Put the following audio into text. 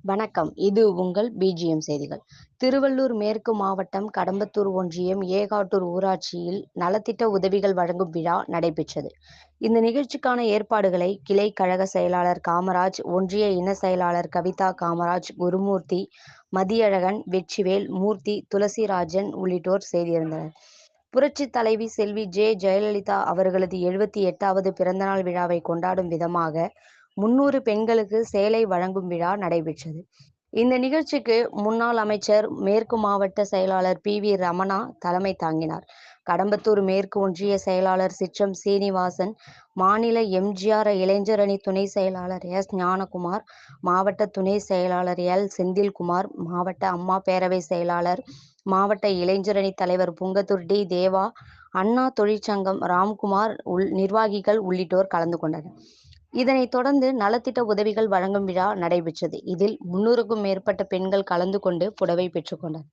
வணக்கம். இது உங்கள் பிஜிஎம் செய்திகள். திருவள்ளூர் மேற்கு மாவட்டம் கடம்பத்தூர் ஒன்றியம் ஏகாட்டூர் ஊராட்சியில் நலத்திட்ட உதவிகள் வழங்கும் விழா நடைபெற்றது. இந்த நிகழ்ச்சிக்கான ஏற்பாடுகளை கிளை கழக செயலாளர் காமராஜ், ஒன்றிய இன செயலாளர் கவிதா காமராஜ், குருமூர்த்தி, மதியழகன், வெற்றிவேல், மூர்த்தி, துளசிராஜன் உள்ளிட்டோர் செய்திருந்தனர். புரட்சி தலைவி செல்வி ஜெயலலிதா அவர்களது 78வது பிறந்தநாள் விழாவை கொண்டாடும் விதமாக 300 பெண்களுக்கு சேலை வழங்கும் விழா நடைபெற்றது. இந்த நிகழ்ச்சிக்கு முன்னாள் அமைச்சர், மேற்கு மாவட்ட செயலாளர் பி.வி. ரமணா தலைமை தாங்கினார். கடம்பத்தூர் மேற்கு ஒன்றிய செயலாளர் சிற்றம் சீனிவாசன், மாநில எம்.ஜி.ஆர். இளைஞரணி துணை செயலாளர் எஸ். ஞானகுமார், மாவட்ட துணை செயலாளர் எல். செந்தில்குமார், மாவட்ட அம்மா பேரவை செயலாளர், மாவட்ட இளைஞரணி தலைவர் புங்கத்தூர் டி. தேவா, அண்ணா தொழிற்சங்கம் ராம்குமார், நிர்வாகிகள் உள்ளிட்டோர் கலந்து கொண்டனர். இதனைத் தொடர்ந்து நலத்திட்ட உதவிகள் வழங்கும் விழா நடைபெற்றது. இதில் 300க்கும் மேற்பட்ட பெண்கள் கலந்து கொண்டு புடவை பெற்றுக் கொண்டனர்.